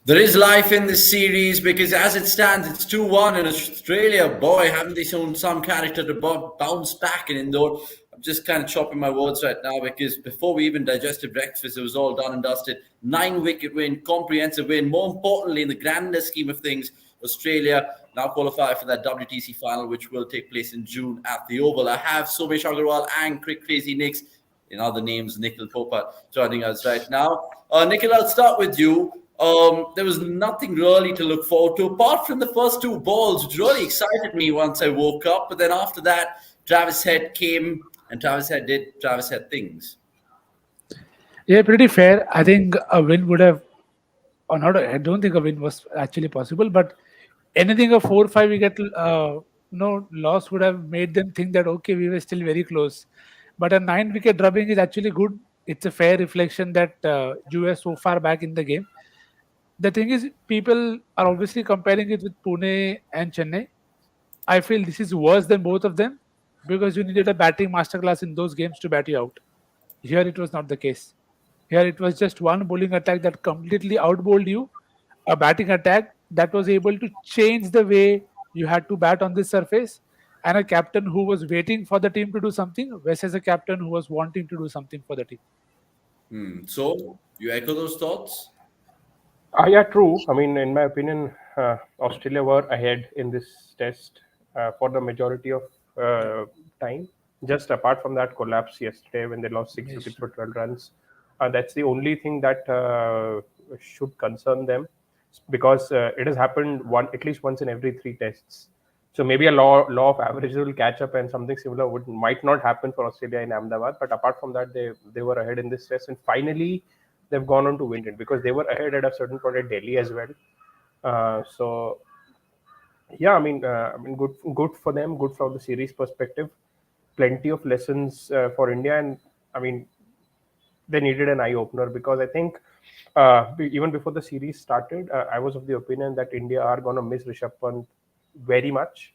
There is life in this series because as it stands, it's 2-1 in Australia. Boy, haven't they shown some character to bounce back in Indore. I'm just kind of chopping my words right now because before we even digested breakfast, it was all done and dusted. 9-wicket win, comprehensive win. More importantly, in the grander scheme of things, Australia now qualify for that WTC final, which will take place in June at the Oval. I have Somesh Agarwal and Crick Crazy Nicks, in other names, Nikhil Popat, joining us right now. Nikhil, I'll start with you. There was nothing really to look forward to apart from the first two balls, which really excited me once I woke up. But then after that, Travis Head came and Travis Head did Travis Head things. Yeah, pretty fair. I think a win would have, or not. I don't think a win was actually possible, but anything a 4-5 wicket, loss would have made them think that okay, we were still very close. But a 9-wicket drubbing is actually good. It's a fair reflection that you were so far back in the game. The thing is, people are obviously comparing it with Pune and Chennai. I feel this is worse than both of them because you needed a batting masterclass in those games to bat you out. Here it was not the case. Here it was just one bowling attack that completely outbowled you, a batting attack that was able to change the way you had to bat on this surface, and a captain who was waiting for the team to do something versus a captain who was wanting to do something for the team. So, you echo those thoughts? Yeah, true. I mean, in my opinion, Australia were ahead in this test for the majority of time. Just apart from that collapse yesterday when they lost 6 wickets for 12 runs, that's the only thing that should concern them because it has happened at least once in every three tests. So maybe a law of averages will catch up, and something similar might not happen for Australia in Ahmedabad. But apart from that, they were ahead in this test, and finally they've gone on to win it because they were ahead at a certain point at Delhi as well. So yeah, I mean, good for them, good from the series perspective. Plenty of lessons for India, and I mean, they needed an eye opener because I think even before the series started, I was of the opinion that India are going to miss Rishabh Pant very much,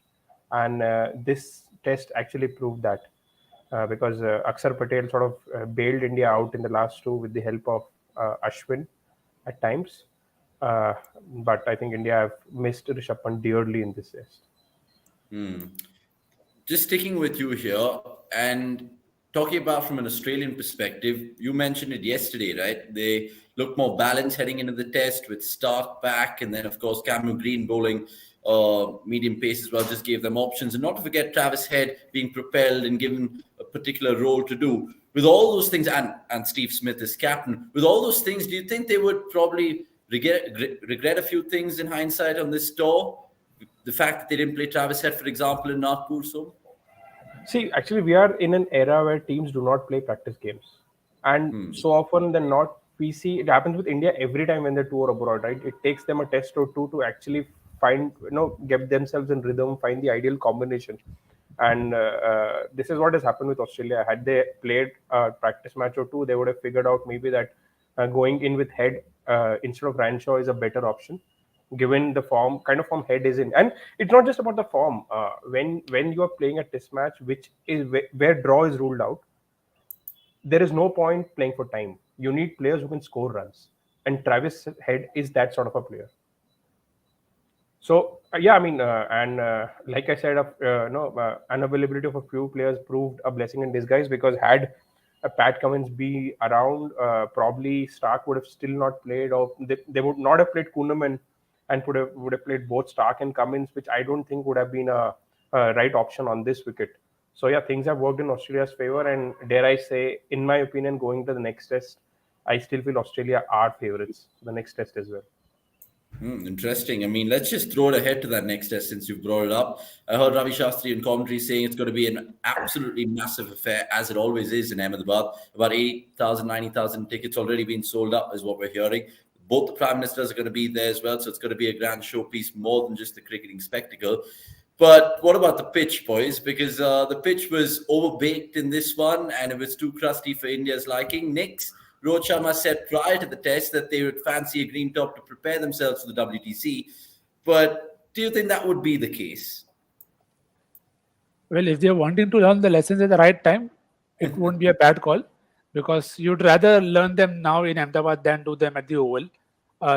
and this test actually proved that because Axar Patel sort of bailed India out in the last two with the help of Ashwin at times. But I think India have missed Rishabh Pant dearly in this test. Just sticking with you here and talking about from an Australian perspective, you mentioned it yesterday, right? They look more balanced heading into the test with Stark back, and then of course Cameron Green bowling medium pace as well just gave them options, and not to forget Travis Head being propelled and given a particular role to do. With all those things, and Steve Smith as captain, with all those things, do you think they would probably regret a few things in hindsight on this tour? The fact that they didn't play Travis Head, for example, in Nagpur, so. See, actually, we are in an era where teams do not play practice games, and so often than not, we see it happens with India every time when they tour abroad. Right, it takes them a test or two to actually find, get themselves in rhythm, find the ideal combination, and this is what has happened with Australia. Had they played a practice match or two, they would have figured out maybe that going in with Head instead of Ranshaw is a better option given the kind of form Head is in. And it's not just about the form. When you are playing a test match, which is where draw is ruled out, there is no point playing for time. You need players who can score runs, and Travis Head is that sort of a player. So yeah, I mean, and like I said, unavailability of a few players proved a blessing in disguise because had Pat Cummins be around, probably Stark would have still not played, or they would not have played Kuhneman and would have played both Stark and Cummins, which I don't think would have been a right option on this wicket. So yeah, things have worked in Australia's favor, and dare I say, in my opinion, going to the next test, I still feel Australia are favourites the next test as well. Interesting. I mean, let's just throw it ahead to that next test since you've brought it up. I heard Ravi Shastri in commentary saying it's going to be an absolutely massive affair, as it always is in Ahmedabad. About 80,000, 90,000 tickets already been sold up, is what we're hearing. Both the prime ministers are going to be there as well, so it's going to be a grand showpiece more than just the cricketing spectacle. But what about the pitch, boys? Because the pitch was overbaked in this one, and it was too crusty for India's liking. Knicks, Rohit Sharma said prior to the test that they would fancy a green top to prepare themselves for the WTC. But do you think that would be the case? Well, if they're wanting to learn the lessons at the right time, it won't be a bad call because you'd rather learn them now in Ahmedabad than do them at the Oval.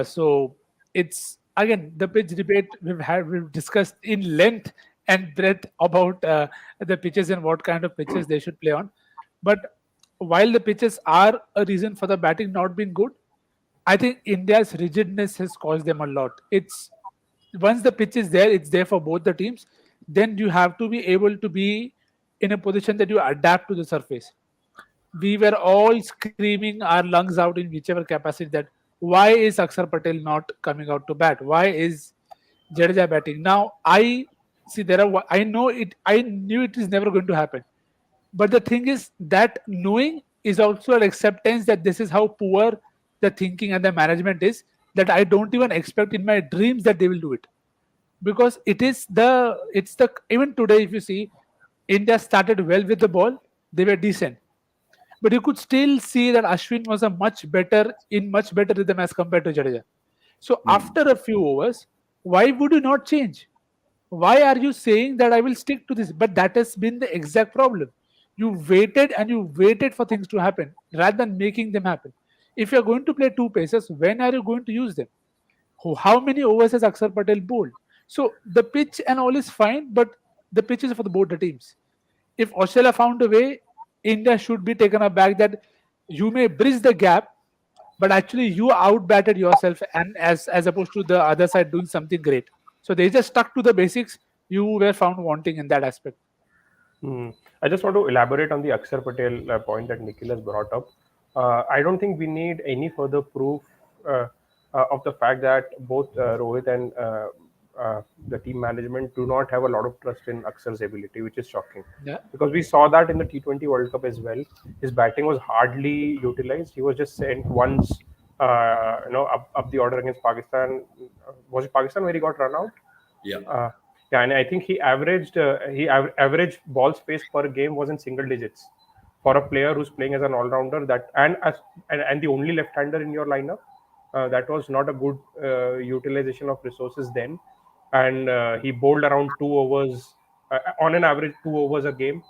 So it's again the pitch debate we've discussed in length and breadth about the pitches and what kind of pitches they should play on. But while the pitches are a reason for the batting not being good, I think India's rigidness has caused them a lot. It's once the pitch is there, it's there for both the teams. Then you have to be able to be in a position that you adapt to the surface. We were all screaming our lungs out in whichever capacity that why is Axar Patel not coming out to bat? Why is Jadeja batting? Now I see I know it. I knew it is never going to happen. But the thing is that knowing is also an acceptance that this is how poor the thinking and the management is. That I don't even expect in my dreams that they will do it, because it's the even today if you see India started well with the ball, they were decent, but you could still see that Ashwin was a much better rhythm as compared to Jadeja. So after a few overs, why would you not change? Why are you saying that I will stick to this? But that has been the exact problem. You waited for things to happen rather than making them happen. If you're going to play two paces, when are you going to use them? How many overs has Axar Patel bowled? So the pitch and all is fine, but the pitch is for the both the teams. If Australia found a way, India should be taken aback that you may bridge the gap, but actually you outbatted yourself, and as opposed to the other side doing something great. So they just stuck to the basics. You were found wanting in that aspect. I just want to elaborate on the Axar Patel point that Nikhil has brought up. I don't think we need any further proof uh, of the fact that both Rohit and the team management do not have a lot of trust in Aksar's ability, which is shocking. Yeah. Because we saw that in the T20 World Cup as well. His batting was hardly utilized. He was just sent once, up the order against Pakistan. Was it Pakistan where he got run out? Yeah. Yeah, and I think average ball space per game was in single digits for a player who's playing as an all-rounder. And the only left-hander in your lineup, that was not a good utilization of resources then. And he bowled around 2 overs on an average 2 overs a game.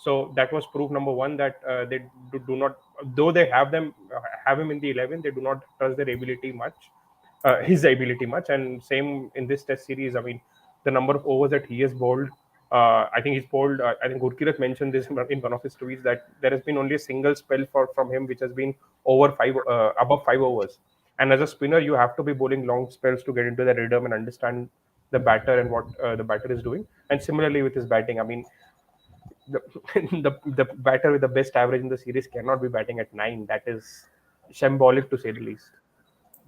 So that was proof number one that they do not, though they have him in the 11, they do not trust their ability much, his ability much. And same in this Test series. I mean, the number of overs that he has bowled. I think he's bowled. I think Gurkirat mentioned this in one of his tweets that there has been only a single spell from him which has been above 5 overs. And as a spinner, you have to be bowling long spells to get into the rhythm and understand the batter and what the batter is doing. And similarly with his batting, I mean, the, the batter with the best average in the series cannot be batting at 9. That is shambolic to say the least.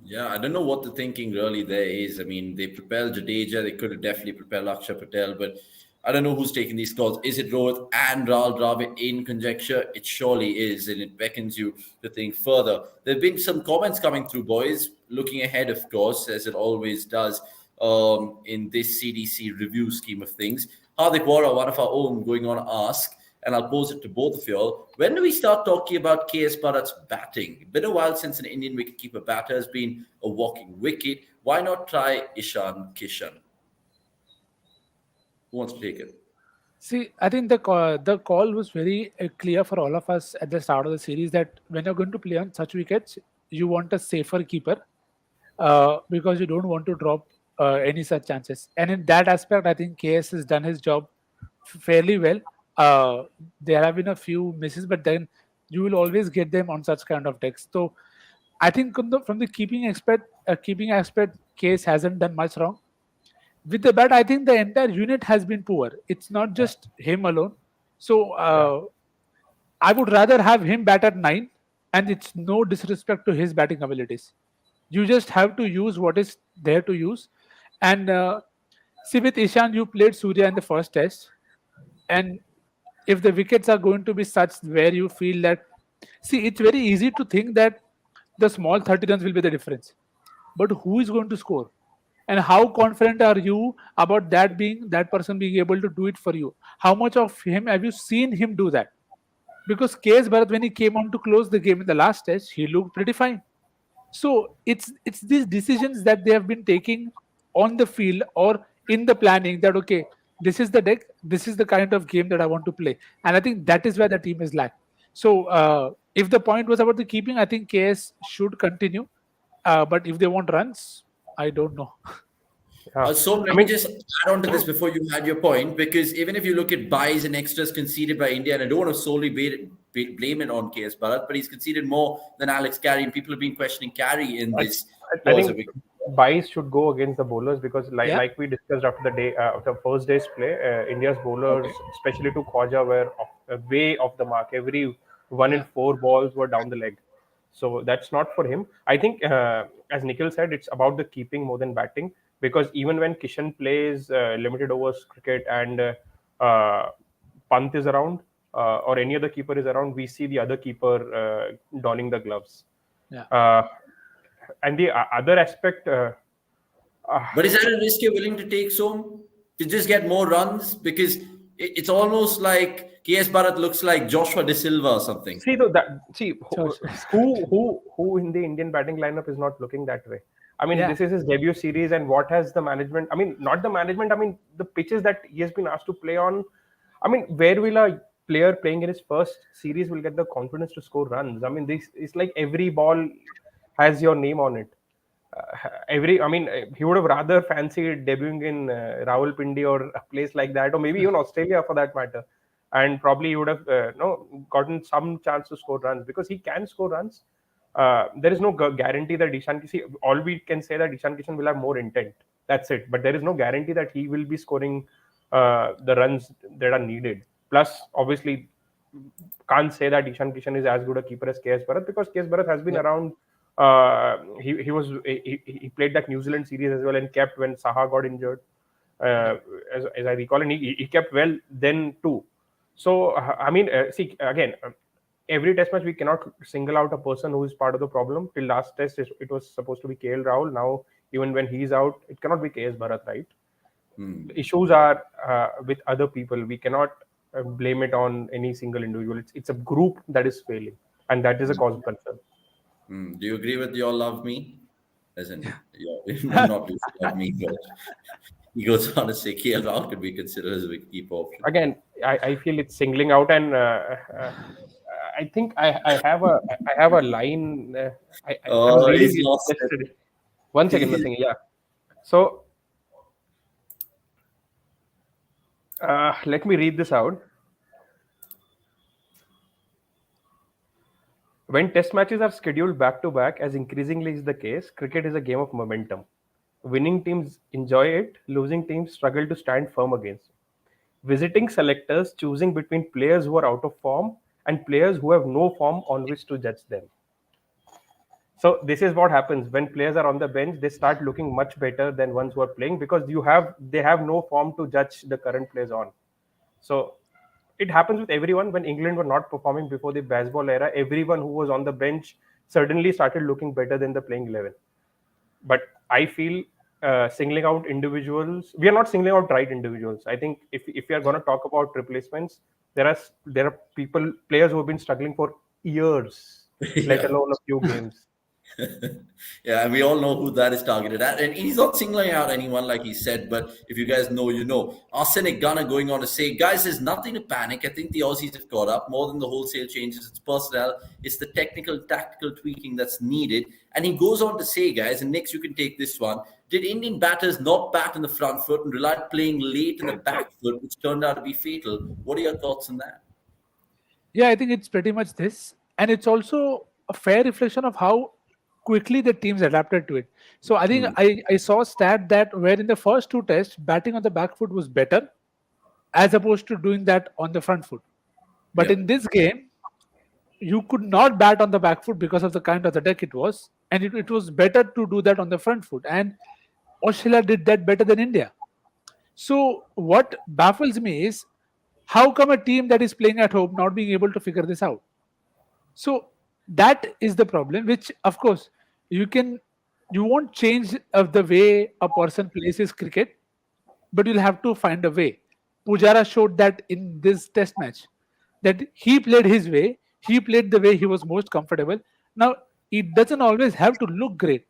Yeah, I don't know what the thinking really there is. I mean, they propelled Jadeja. They could have definitely propelled Axar Patel, but I don't know who's taking these calls. Is it Rohit and Rahul Dravid in conjecture? It surely is, and it beckons you to think further. There have been some comments coming through, boys, looking ahead, of course, as it always does in this CDC review scheme of things. Hardik Vora, one of our own, going on to ask, and I'll pose it to both of you all. When do we start talking about KS Bharat's batting? Been a while since an Indian wicketkeeper batter has been a walking wicket. Why not try Ishan Kishan? Who wants to take it? See, I think the call was very clear for all of us at the start of the series that when you're going to play on such wickets, you want a safer keeper because you don't want to drop any such chances. And in that aspect, I think KS has done his job fairly well. There have been a few misses, but then you will always get them on such kind of decks. So I think from the keeping aspect, KS hasn't done much wrong. With the bat, I think the entire unit has been poor. It's not just him alone. So I would rather have him bat at 9, and it's no disrespect to his batting abilities. You just have to use what is there to use. And see, with Ishan, you played Surya in the first test, and if the wickets are going to be such where you feel that, see, it's very easy to think that the small 30 runs will be the difference. But who is going to score? And how confident are you about that person being able to do it for you? How much of him have you seen him do that? Because KS Bharat, when he came on to close the game in the last test, he looked pretty fine. So it's these decisions that they have been taking on the field or in the planning that okay, this is the deck, this is the kind of game that I want to play, and I think that is where the team is lacked. So if the point was about the keeping, I think KS should continue. But if they want runs, I don't know. Yeah. So I let me mean, just add on to this before you had your point, because even if you look at buys and extras conceded by India, and I don't want to solely blame it on KS Bharat, but he's conceded more than Alex Carey, and people have been questioning Carey in I, this I clause. think buys should go against the bowlers because, Yeah. like we discussed after the first day's play, India's bowlers, Okay. especially to Khwaja, were way off the mark. Every one in Yeah. four balls were down the leg. So that's not for him. I think, as Nikhil said, it's about the keeping more than batting because even when Kishan plays limited overs cricket and Pant is around or any other keeper is around, we see the other keeper donning the gloves. Yeah. Uh, and the other aspect, But is that a risk you're willing to take, Som? To just get more runs? Because it's almost like KS Bharat looks like Joshua De Silva or something. see though that see Sure. who in the Indian batting lineup is not looking that way. I mean, Yeah. this is his debut series, and what has the management? I mean, not the management. I mean, the pitches that he has been asked to play on. I mean, where will a player playing in his first series will get the confidence to score runs? I mean, this is like every ball has your name on it. I mean, he would have rather fancied debuting in Rawalpindi or a place like that, or maybe even Australia for that matter. And probably he would have no gotten some chance to score runs because he can score runs. There is no guarantee that Ishan Kishan. All we can say that Ishan Kishan will have more intent. That's it. But there is no guarantee that he will be scoring the runs that are needed. Plus, obviously, can't say that Ishan Kishan is as good a keeper as KS Bharat because KS Bharat has been Yeah. around. He played that New Zealand series as well and kept when Saha got injured, as I recall, and he kept well then too. So I mean, see again, every test match we cannot single out a person who is part of the problem. Till last test, it was supposed to be KL Rahul. Now even when he's out, it cannot be KS Bharat, right? The issues are with other people. We cannot blame it on any single individual. It's a group that is failing, and that is a cause of concern. Do you agree with your love me? As in, not you love me, but he goes on to say KL Rahul could be considered as a wicketkeeper option. Again, I feel it's singling out, and I think I have a line. I was Oh, reading he's it lost it. yesterday. One second, one second. Yeah. So let me read this out. When test matches are scheduled back to back, as increasingly is the case, cricket is a game of momentum. Winning teams enjoy it, losing teams struggle to stand firm against it. Visiting selectors choosing between players who are out of form and players who have no form on which to judge them. So this is what happens when players are on the bench. They start looking much better than ones who are playing because they have no form to judge the current players on. So it happens with everyone. When England were not performing before the baseball era, everyone who was on the bench suddenly started looking better than the playing 11. But I feel singling out individuals, we are not singling out right individuals. I think if we are going to talk about replacements, there are players who have been struggling for years, let Yeah. alone a few games. Yeah, and we all know who that is targeted at. And he's not singling out anyone, like he said, but if you guys know, you know. Arsenic Gunner going on to say, guys, there's nothing to panic. I think the Aussies have caught up. More than the wholesale changes, it's personnel, it's the technical, tactical tweaking that's needed. And he goes on to say, guys, and Nix, you can take this one. Did Indian batters not bat in the front foot and relied playing late in the back foot, which turned out to be fatal? What are your thoughts on that? Yeah, I think it's pretty much this. And it's also a fair reflection of how quickly the teams adapted to it. So I think I saw a stat that where in the first two tests, batting on the back foot was better as opposed to doing that on the front foot. But Yeah. in this game, you could not bat on the back foot because of the kind of the deck it was. And it was better to do that on the front foot. And Australia did that better than India. So what baffles me is how come a team that is playing at home not being able to figure this out? So that is the problem, which of course you won't change of the way a person plays his cricket, but you'll have to find a way. Pujara showed that in this test match, that he played his way, he played the way he was most comfortable. Now it doesn't always have to look great.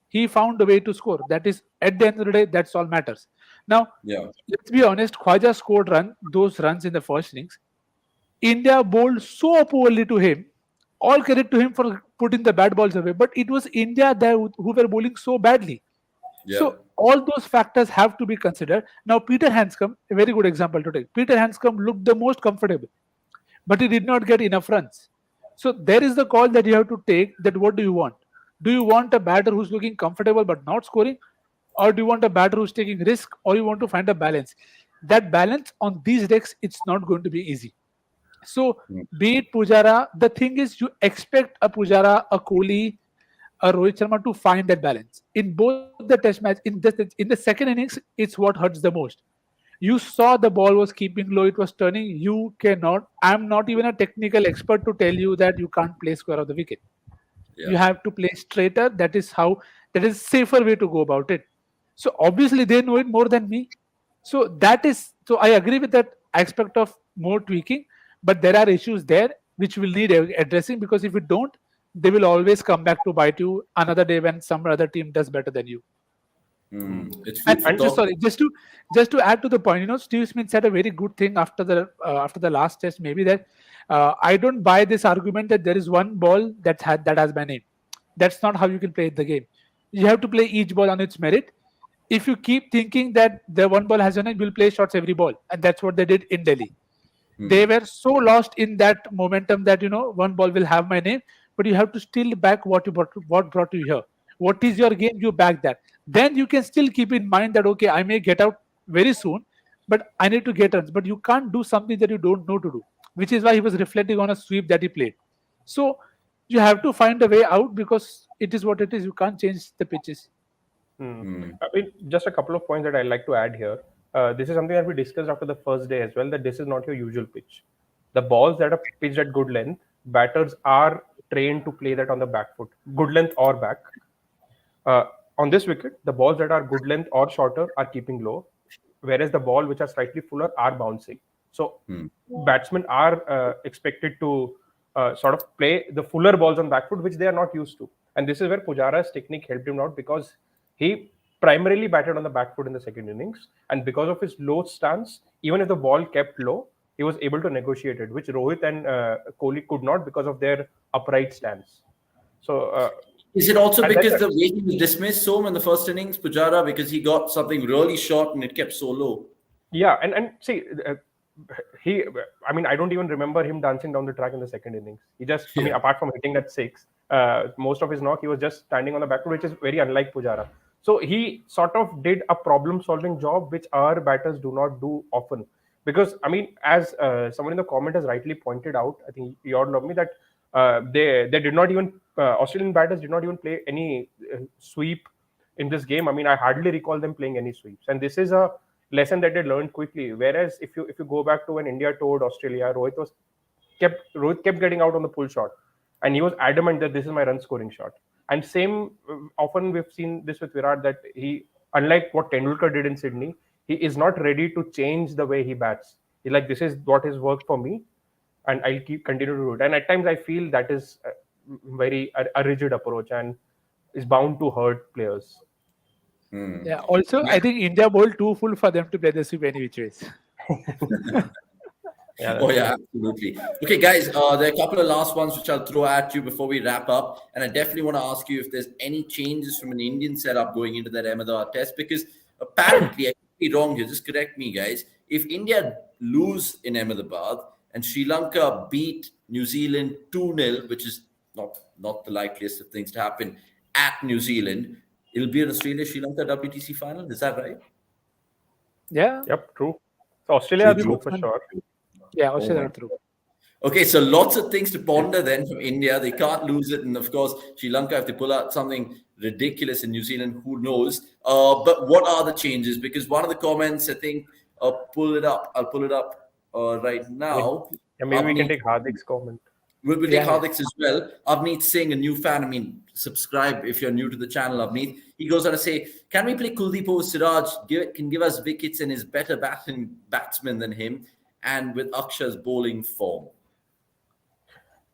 He found a way to score. That is, at the end of the day, that's all matters. Now, Yeah. let's be honest, Khwaja scored those runs in the first innings. India bowled so poorly to him. All credit to him for putting the bad balls away. But it was India who were bowling so badly. Yeah. So all those factors have to be considered. Now Peter Hanscom, a very good example to take. Peter Hanscom looked the most comfortable, but he did not get enough runs. So there is the call that you have to take, that what do you want? Do you want a batter who's looking comfortable but not scoring? Or do you want a batter who's taking risk, or you want to find a balance? That balance on these decks, it's not going to be easy. So Mm. be it Pujara, the thing is you expect a Pujara, a Kohli, a Rohit Sharma to find that balance. In both the test match, in the second innings, it's what hurts the most. You saw the ball was keeping low, it was turning. You cannot, I'm not even a technical expert to tell you that you can't play square of the wicket. Yeah. You have to play straighter. That is safer way to go about it. So obviously they know it more than me. So I agree with that aspect of more tweaking, but there are issues there which will need addressing, because if you don't, they will always come back to bite you another day when some other team does better than you. It's And food for just thought. sorry, just to add to the point, Steve Smith said a very good thing after the last test, maybe, that I don't buy this argument that there is one ball that has my name. That's not how you can play the game. You have to play each ball on its merit. If you keep thinking that the one ball has your name, you'll play shots every ball, and that's what they did in Delhi. They were so lost in that momentum that one ball will have my name, but you have to still back what brought you here. What is your game? You back that. Then you can still keep in mind that okay, I may get out very soon, but I need to get runs. But you can't do something that you don't know to do, which is why he was reflecting on a sweep that he played. So you have to find a way out, because it is what it is. You can't change the pitches. I mean, just a couple of points that I'd like to add here. This is something that we discussed after the first day as well, that this is not your usual pitch. The balls that are pitched at good length, batters are trained to play that on the back foot, good length or back. Uh, on this wicket, the balls that are good length or shorter are keeping low, whereas the ball which are slightly fuller are bouncing. So batsmen are expected to sort of play the fuller balls on back foot, which they are not used to. And this is where Pujara's technique helped him out, because he primarily batted on the back foot in the second innings, and because of his low stance, even if the ball kept low, he was able to negotiate it, which Rohit and Kohli could not because of their upright stance. So Is it also and because that's the way he was dismissed so in the first innings, Pujara, because he got something really short and it kept so low? Yeah, and see, he. I mean, I don't even remember him dancing down the track in the second innings. He just, I mean, Yeah. apart from hitting that six, most of his knock, he was just standing on the back foot, which is very unlike Pujara. So he sort of did a problem-solving job, which our batters do not do often. Because I mean, as someone in the comment has rightly pointed out, I think you all love me that they did not even Australian batters did not even play any sweep in this game. I mean, I hardly recall them playing any sweeps, and this is a lesson that they learned quickly. Whereas if you go back to when India toured Australia, Rohit kept getting out on the pull shot, and he was adamant that this is my run scoring shot. And same often we've seen this with Virat, that he, unlike what Tendulkar did in Sydney, he is not ready to change the way he bats. He's like, this is what has worked for me, and I'll keep continue to do it. And at times I feel that is a rigid approach and is bound to hurt players. Yeah. Also, I think India bowled too full for them to play the sweep any which ways. Yeah, Oh that's yeah, true. absolutely. Okay, guys, there are a couple of last ones which I'll throw at you before we wrap up, and I definitely want to ask you if there's any changes from an Indian setup going into that Ahmedabad test, because apparently, I could be wrong here. Just correct me, guys. If India lose in Ahmedabad and Sri Lanka beat New Zealand 2-0, which is not the likeliest of things to happen at New Zealand, it'll be an Australia Sri Lanka WTC final. Is that right? Yeah. Yep, true. So Australia True, are We true. through both for won. sure. Yeah, Oh Australia my. are through. Okay, so lots of things to ponder then from India. They can't lose it. And of course, Sri Lanka, if they pull out something ridiculous in New Zealand, who knows? But what are the changes? Because one of the comments, I think, pull it up. I'll pull it up right I mean, now. yeah, maybe we can Avneet, take Hardik's comment. we'll take Yeah, yeah. Hardik's as well. Avneet Singh, a new fan. I mean, subscribe if you're new to the channel, Avneet. He goes on to say, can we play Kuldeep over Siraj? Can give us wickets and is better batsman than him, and with Akshar's bowling form.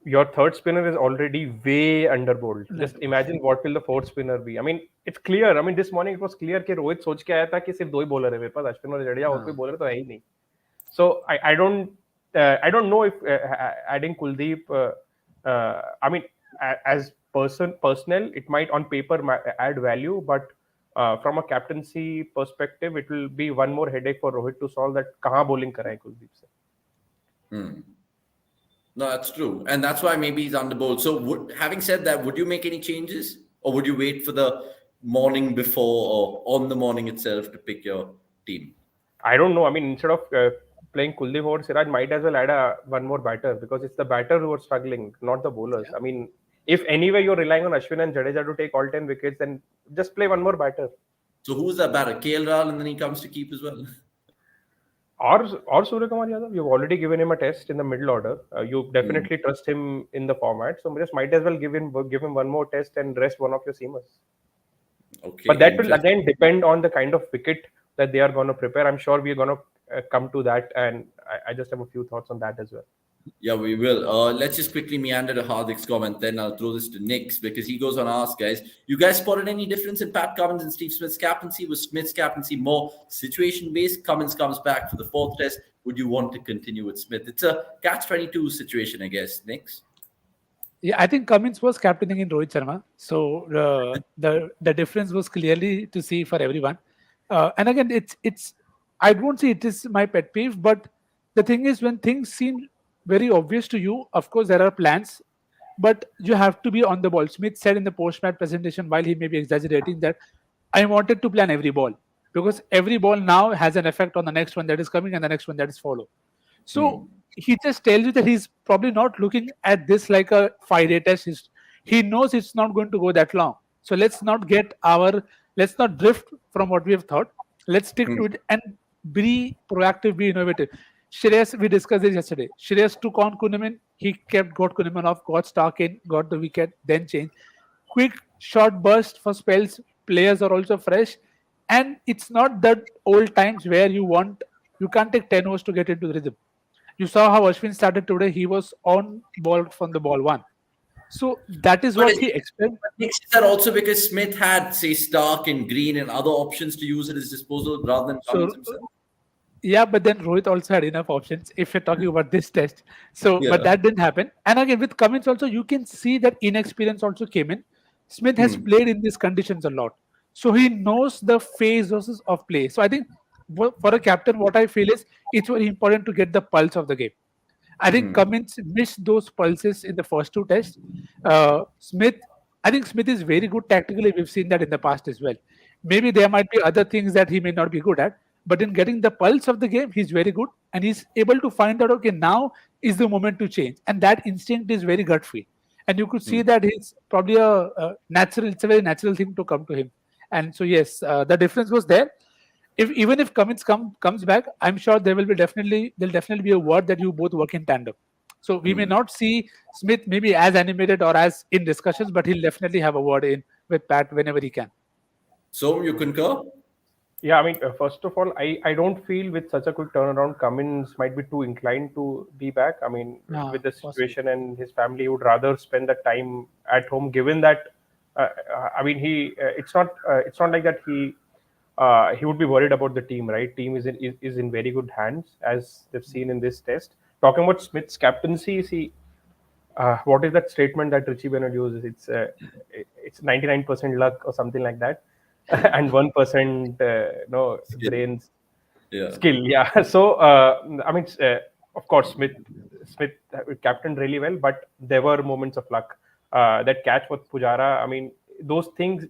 Your third spinner is already way under bowled. No, Just imagine what will the fourth spinner be. I mean, it's clear. I mean, this morning it was clear कि रोहित सोच के आया था कि सिर्फ दो ही bowler है मेरे पास, अश्विन और जडेजा, और कोई बॉलर तो है ही नहीं. So I don't know if adding Kuldeep. I mean, as personnel, it might on paper add value, but from a captaincy perspective, it will be one more headache for Rohit to solve that kahan bowling karaye Kuldeep se. No, that's true. And that's why maybe he's underbowled. So, having said that, would you make any changes? Or would you wait for the morning before or on the morning itself to pick your team? I don't know. I mean, instead of playing Kuldeep over Siraj, might as well add one more batter because it's the batter who are struggling, not the bowlers. I mean, if anyway you're relying on Ashwin and Jadeja to take all 10 wickets, then just play one more batter. So, who's that batter? KL Rahul, and then he comes to keep as well? Or Surya Kumar Yadav, you've already given him a test in the middle order. You definitely trust him in the format, so just might as well give him one more test and rest one of your seamers. Okay. But that will again depend on the kind of wicket that they are going to prepare. I'm sure we're going to come to that, and I just have a few thoughts on that as well. Yeah, we will. Let's just quickly meander to Hardik's comment, then I'll throw this to Nick's because he goes on to ask, guys, you guys spotted any difference in Pat Cummins and Steve Smith's captaincy? Was Smith's captaincy more situation-based? Cummins comes back for the fourth test. Would you want to continue with Smith? It's a catch-22 situation, I guess. Nick's? Yeah, I think Cummins was captaining in Rohit Sharma. So the difference was clearly to see for everyone. And again, it's I won't say it is my pet peeve, but the thing is when things seem very obvious to you, of course there are plans, but you have to be on the ball. Smith said in the post-match presentation, while he may be exaggerating, that I wanted to plan every ball because every ball now has an effect on the next one that is coming and the next one that is follow. So he just tells you that he's probably not looking at this like a 5-day test. He knows it's not going to go that long. So let's not drift from what we have thought. Let's stick to it and be proactive, be innovative. Shreyas, we discussed this yesterday. Shreyas took on Kunaman. He got Kunaman off, got Stark in, got the wicket, then changed. Quick short burst for spells. Players are also fresh. And it's not that old times where you can't take 10 overs to get into the rhythm. You saw how Ashwin started today. He was on ball from the ball one. So that is what he expected. Is that also because Smith had, say, Stark and Green and other options to use at his disposal rather than Cummins himself? Yeah, but then Rohit also had enough options if you're talking about this test. So, but that didn't happen. And again, with Cummins also, you can see that inexperience also came in. Smith has played in these conditions a lot. So he knows the phases of play. So I think for a captain, what I feel is it's very important to get the pulse of the game. I think Cummins missed those pulses in the first two tests. I think Smith is very good tactically. We've seen that in the past as well. Maybe there might be other things that he may not be good at, but in getting the pulse of the game, he's very good, and he's able to find out, okay, now is the moment to change. And that instinct is very gut feel. And you could see that it's probably it's a very natural thing to come to him. And so, yes, the difference was there. Even if Cummins comes back, I'm sure there'll definitely be a word that you both work in tandem. So we may not see Smith maybe as animated or as in discussions, but he'll definitely have a word in with Pat whenever he can. So you concur? Yeah, I mean, first of all, I don't feel with such a quick turnaround, Cummins might be too inclined to be back. I mean, with the situation and his family, he would rather spend the time at home. Given that, I mean, it's not like that he would be worried about the team, right? Team is in very good hands, as they've seen in this test. Talking about Smith's captaincy, what is that statement that Richie Bennett uses? It's 99% luck or something like that, and 1% brains skill. Yeah. So I mean, of course, Smith captained really well, but there were moments of luck. That catch with Pujara, I mean, those things.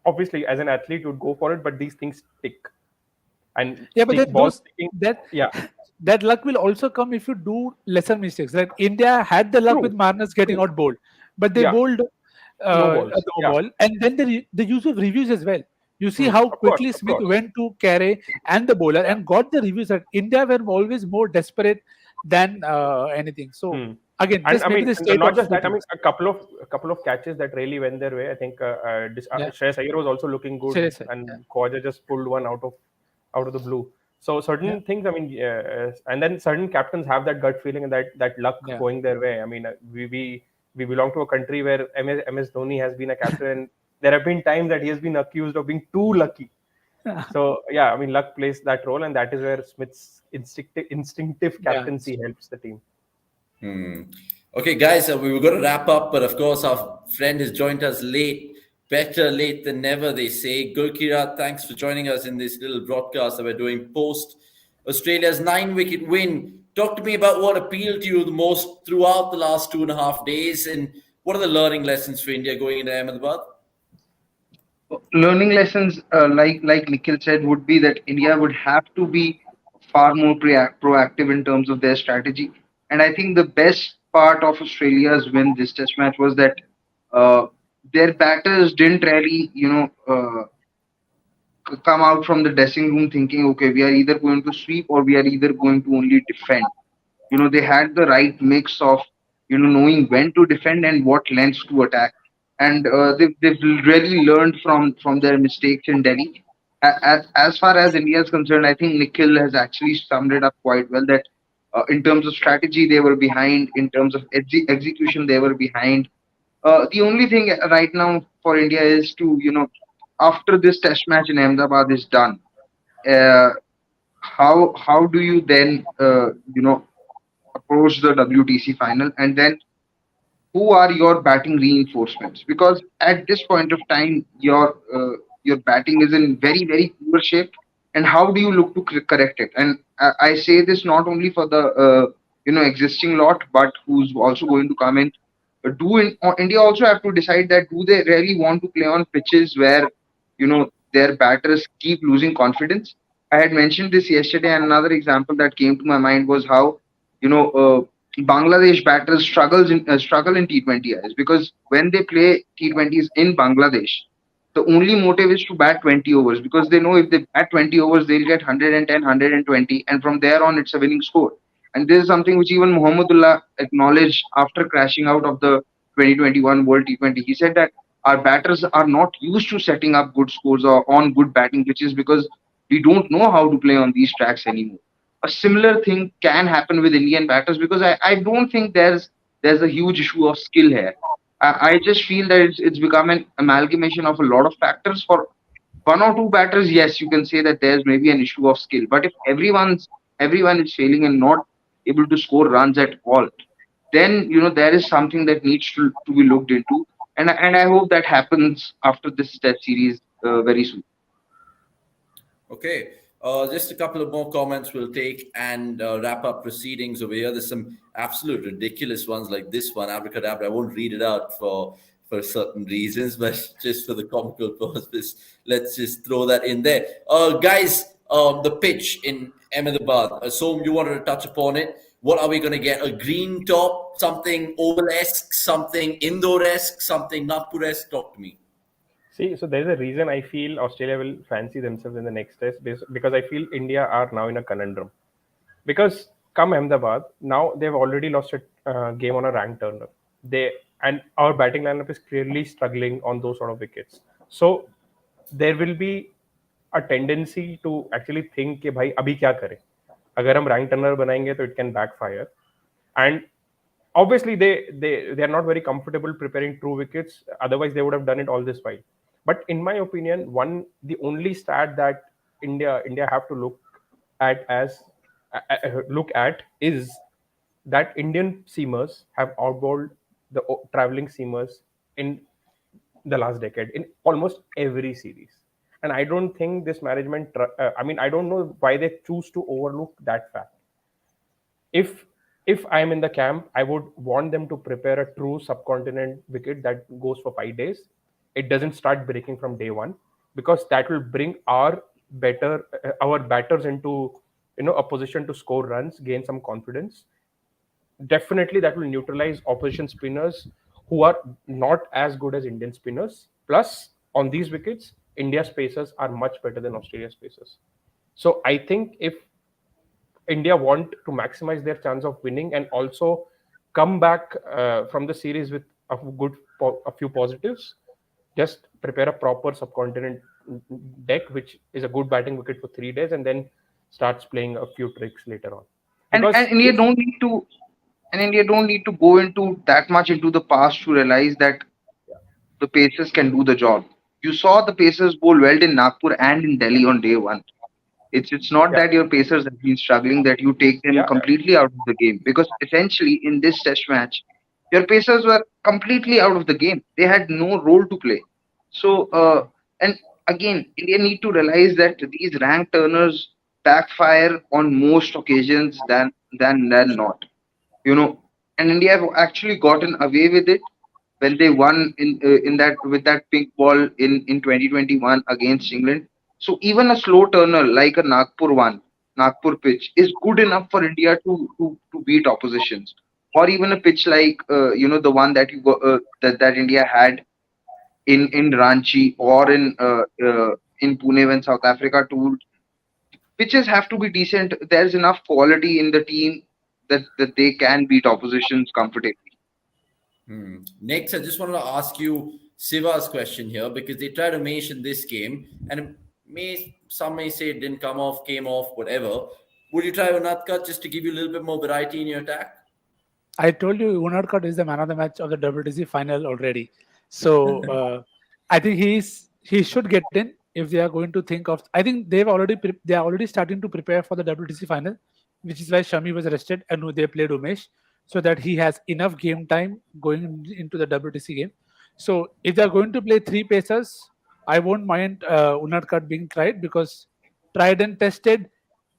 Obviously, as an athlete, you would go for it, but these things stick. And but that luck will also come if you do lesser mistakes. Like India had the luck with Marnus getting out bowled, but they bowled no ball, and then the use of reviews as well. You see how quickly Smith went to Carey and the bowler and got the reviews that India were always more desperate than anything. So again, I mean, not just that. I mean, a couple of catches that really went their way. I think Shreyas Iyer was also looking good, and Khawaja just pulled one out of the blue. So certain things. I mean, and then certain captains have that gut feeling and that luck going their way. I mean, we belong to a country where MS Dhoni has been a captain, and there have been times that he has been accused of being too lucky. So yeah, I mean, luck plays that role, and that is where Smith's instinctive captaincy helps the team. Okay, guys, we were going to wrap up, but of course, our friend has joined us late. Better late than never, they say. Gurkirat, thanks for joining us in this little broadcast that we're doing post Australia's 9-wicket win. Talk to me about what appealed to you the most throughout the last 2.5 days, and what are the learning lessons for India going into Ahmedabad? Learning lessons, like Nikhil said, would be that India would have to be far more proactive in terms of their strategy. And I think the best part of Australia's win this Test match was that uh, their batters didn't really, come out from the dressing room thinking, okay, we are either going to sweep or we are either going to only defend. They had the right mix of knowing when to defend and what lengths to attack, and they've really learned from their mistakes in Delhi. As far as India is concerned, I think Nikhil has actually summed it up quite well, that in terms of strategy they were behind, in terms of execution they were behind. The only thing right now for India is to, after this Test match in Ahmedabad is done, uh, how do you then approach the WTC final, and then who are your batting reinforcements? Because at this point of time, your batting is in very poor shape, and how do you look to correct it? And I say this not only for the existing lot, but who's also going to come in. India also have to decide that do they really want to play on pitches where their batters keep losing confidence? I had mentioned this yesterday, and another example that came to my mind was how you know. Bangladesh batters struggle in T20Is, because when they play T20s in Bangladesh, the only motive is to bat 20 overs, because they know if they bat 20 overs, they'll get 110, 120, and from there on, it's a winning score. And this is something which even Mohammedullah acknowledged after crashing out of the 2021 World T20. He said that our batters are not used to setting up good scores or on good batting pitches, because we don't know how to play on these tracks anymore. A similar thing can happen with Indian batters, because I don't think there's a huge issue of skill here. I just feel that it's become an amalgamation of a lot of factors. For one or two batters, yes, you can say that there's maybe an issue of skill. But if everyone is failing and not able to score runs at all, then there is something that needs to be looked into. And I hope that happens after this Test series very soon. Okay. Just a couple of more comments we'll take and wrap up proceedings over here. There's some absolute ridiculous ones like this one, abracadabra. I won't read it out for certain reasons, but just for the comical purpose, let's just throw that in there. Guys, the pitch in Ahmedabad. So you wanted to touch upon it. What are we going to get? A green top, something oval-esque, something Indore-esque, something Nagpur-esque? Talk to me. See, so there is a reason I feel Australia will fancy themselves in the next test, because I feel India are now in a conundrum. Because come Ahmedabad, now they've already lost a game on a rank turner. And our batting lineup is clearly struggling on those sort of wickets. So there will be a tendency to actually think कि भाई अभी क्या करें? अगर हम rank turner बनाएंगे तो it can backfire. And obviously they are not very comfortable preparing true wickets. Otherwise they would have done it all this while. But in my opinion, the only stat that India have to look at is that Indian seamers have outbowled the traveling seamers in the last decade in almost every series. And I don't think this management, I don't know why they choose to overlook that fact. If I'm in the camp, I would want them to prepare a true subcontinent wicket that goes for 5 days. It doesn't start breaking from day one, because that will bring our batters into a position to score runs, gain some confidence. Definitely that will neutralize opposition spinners who are not as good as Indian spinners. Plus, on these wickets, India's pacers are much better than Australia's pacers. So I think if India want to maximize their chance of winning and also come back from the series with a few positives, just prepare a proper subcontinent deck, which is a good batting wicket for 3 days, and then starts playing a few tricks later on. And India don't need to go into that much into the past to realize that the Pacers can do the job. You saw the Pacers bowl well in Nagpur and in Delhi on day one. It's not that your Pacers have been struggling that you take them completely out of the game, because essentially in this Test match, your Pacers were completely out of the game. They had no role to play. So, and again, India need to realize that these rank turners backfire on most occasions than not. You know, and India have actually gotten away with it when they won in that with that pink ball in 2021 against England. So even a slow turner like a Nagpur pitch is good enough for India to beat oppositions, or even a pitch like the one that that India had in Ranchi or in Pune when South Africa toured. Pitches have to be decent. There's enough quality in the team that they can beat oppositions comfortably. Next, I just wanted to ask you Siva's question here because they try to mention this game, and some may say it didn't come off, came off, whatever. Would you try Unatka just to give you a little bit more variety in your attack? I told you Unadkat is the man of the match of the WTC final already. So I think he should get in if they are going to think of. I think they are already starting to prepare for the WTC final, which is why Shami was arrested and they played Umesh so that he has enough game time going into the WTC game. So if they are going to play three pacers, I won't mind Unadkat being tried because tried and tested,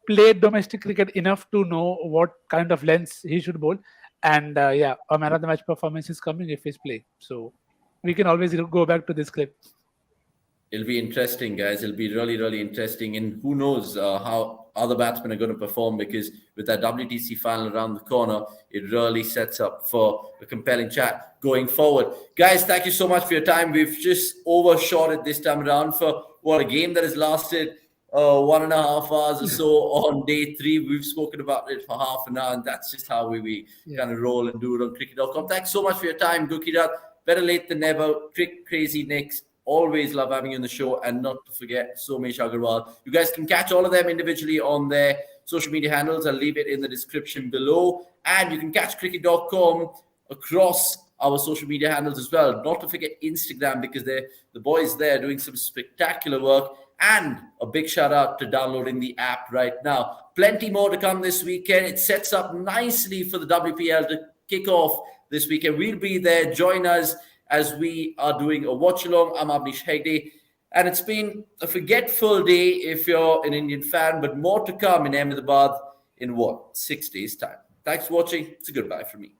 played domestic cricket enough to know what kind of lengths he should bowl. And yeah, a man of the match performance is coming if he's playing. So we can always go back to this clip. It'll be interesting, guys. It'll be really, really interesting. And who knows how other batsmen are going to perform because with that WTC final around the corner, it really sets up for a compelling chat going forward. Guys, thank you so much for your time. We've just overshot it this time around for what a game that has lasted 1.5 hours or so on day 3. We've spoken about it for half an hour, and that's just how we kind of roll and do it on cricket.com. Thanks so much for your time, Gukirat. Better late than never. Crick Crazy next. Always love having you on the show. And not to forget Somesh Agarwal. You guys can catch all of them individually on their social media handles. I'll leave it in the description below. And you can catch cricket.com across our social media handles as well. Not to forget Instagram because the boys there doing some spectacular work. And a big shout out to downloading the app right now. Plenty more to come this weekend. It sets up nicely for the WPL to kick off this weekend. We'll be there. Join us as we are doing a watch along. I'm Avnish Hegde. And it's been a forgetful day if you're an Indian fan, but more to come in Ahmedabad in 6 days' time. Thanks for watching. It's a goodbye from me.